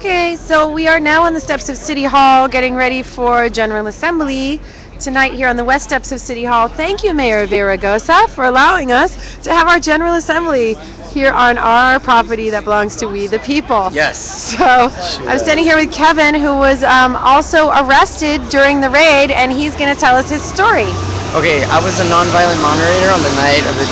Okay, so we are now on the steps of City Hall getting ready for General Assembly tonight here on the west steps of City Hall. Thank you, Mayor Viragosa, for allowing us to have our General Assembly here on our property that belongs to we the people. Yes. So I'm standing here with Kevin, who was also arrested during the raid, and he's going to tell us his story. Okay, I was a nonviolent moderator on the night of the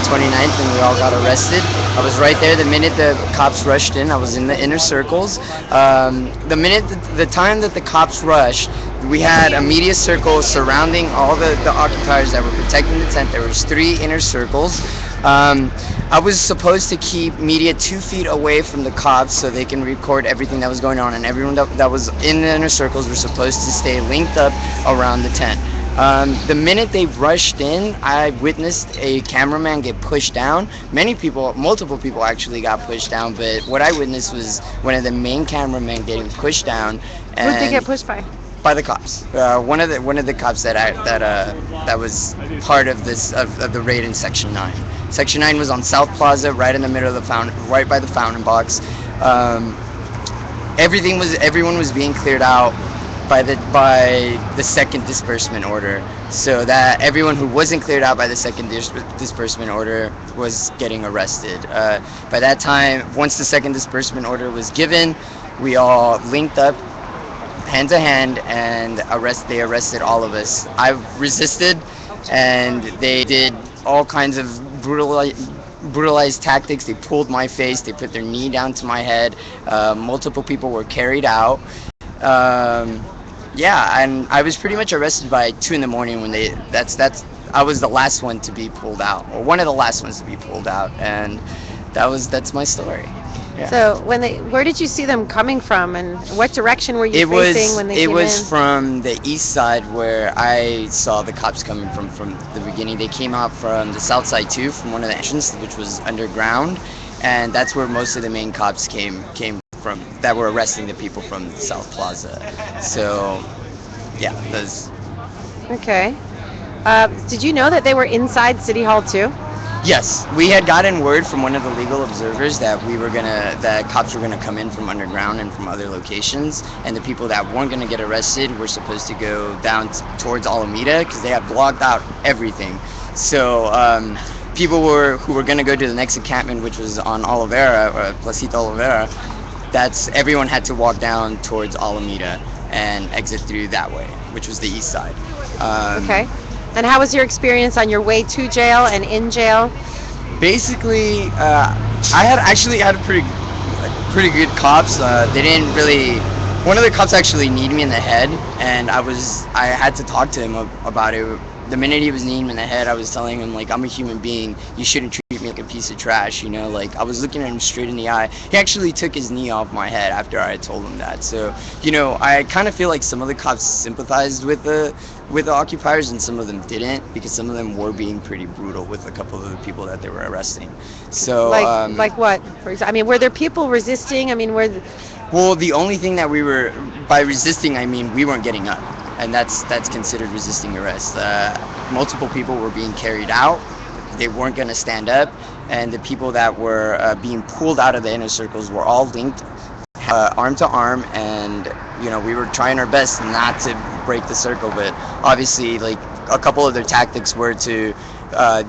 29th, and we all got arrested. I was right there the minute the cops rushed in. I was in the inner circles. The time that the cops rushed, we had a media circle surrounding all the occupiers that were protecting the tent. There was three inner circles. I was supposed to keep media 2 feet away from the cops so they can record everything that was going on, and everyone that was in the inner circles were supposed to stay linked up around the tent. The minute they rushed in, I witnessed a cameraman get pushed down. Multiple people actually got pushed down, but what I witnessed was one of the main cameramen getting pushed down. Who did they get pushed by? By the cops. One of the cops that was part of the raid in Section 9. Section 9 was on South Plaza, right in the middle of the fountain, right by the fountain box. Everyone was being cleared out by the second disbursement order, so that everyone who wasn't cleared out by the second disbursement order was getting arrested. By that time, once the second disbursement order was given, we all linked up hand to hand, and they arrested all of us. I resisted, and they did all kinds of brutalized tactics. They pulled my face, they put their knee down to my head. Multiple people were carried out. Yeah, and I was pretty much arrested by 2 in the morning when I was the last one to be pulled out, or one of the last ones to be pulled out, and that's my story. Yeah. So where did you see them coming from, and what direction were you facing when they came in? It was from the east side where I saw the cops coming from the beginning. They came out from the south side too, from one of the entrances, which was underground, and that's where most of the main cops came from that were arresting the people from South Plaza. So, yeah, those. Okay. Did you know that they were inside City Hall too? Yes, we had gotten word from one of the legal observers that that cops were gonna come in from underground and from other locations, and the people that weren't gonna get arrested were supposed to go down towards Alameda because they had blocked out everything. So people who were gonna go to the next encampment, which was on Olivera, Placita Olivera. Everyone had to walk down towards Alameda and exit through that way, which was the east side. Okay. And how was your experience on your way to jail and in jail? Basically, I had pretty good cops. They didn't really. One of the cops actually kneed me in the head, and I had to talk to him about it. The minute he was kneeing me in the head, I was telling him, like, I'm a human being. You shouldn't treat me like a piece of trash, Like, I was looking at him straight in the eye. He actually took his knee off my head after I told him that. So, I kind of feel like some of the cops sympathized with the occupiers, and some of them didn't, because some of them were being pretty brutal with a couple of the people that they were arresting. So, like what? For example, I mean, were there people resisting? I mean, well, the only thing that by resisting, I mean, we weren't getting up, and that's considered resisting arrest. Multiple people were being carried out. They weren't going to stand up, and the people that were being pulled out of the inner circles were all linked, arm to arm, and we were trying our best not to break the circle. But obviously, like, a couple of their tactics were to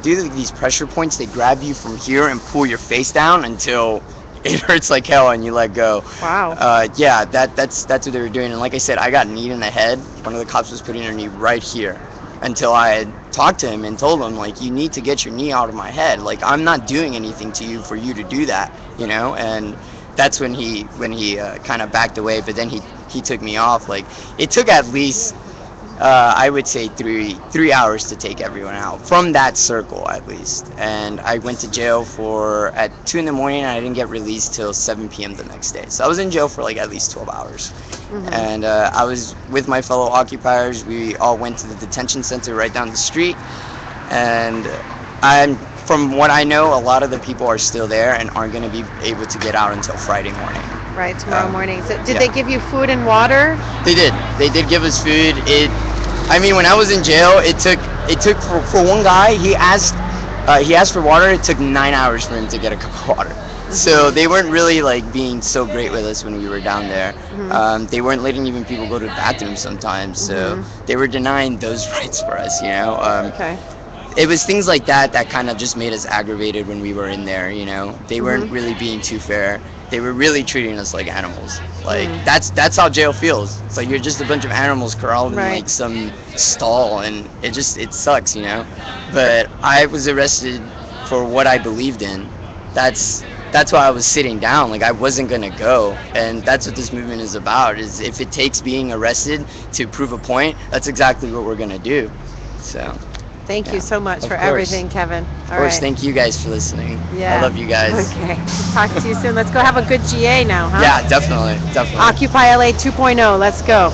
do these pressure points. They grab you from here and pull your face down until it hurts like hell and you let go. Wow. Yeah, that's what they were doing. And like I said, I got kneed in the head. One of the cops was putting her knee right here, until I had talked to him and told him, like, you need to get your knee out of my head. Like, I'm not doing anything to you for you to do that, And that's when he kind of backed away. But then he took me off. Like, it took at least I would say 3 hours to take everyone out from that circle, at least. And I went to jail at 2 in the morning, and I didn't get released till 7 p.m. the next day. So I was in jail for like at least 12 hours. Mm-hmm. And I was with my fellow occupiers. We all went to the detention center right down the street. And from what I know, a lot of the people are still there and aren't going to be able to get out until Friday morning. Right, tomorrow morning. So did they give you food and water? They did. They did give us food. When I was in jail, it took for one guy. He asked for water. It took 9 hours for him to get a cup of water. So they weren't really like being so great with us when we were down there. Mhm. They weren't letting even people go to the bathroom sometimes. So Mhm. they were denying those rights for us. Okay. It was things like that that kind of just made us aggravated when we were in there. They weren't Mhm. really being too fair. They were really treating us like animals. Like Mm. that's how jail feels. It's like you're just a bunch of animals corralled in Right. like some stall, and it sucks. But I was arrested for what I believed in. That's why I was sitting down. Like I wasn't gonna go, and that's what this movement is about. Is if it takes being arrested to prove a point, that's exactly what we're gonna do. So. Thank you Yeah, so much for of course. everything, Kevin. Of All course. right. Thank you guys for listening. I Yeah. love you guys. Okay. Talk to you soon. Let's go have a good GA now, huh? Yeah, definitely. Definitely. Occupy LA 2.0. Let's go.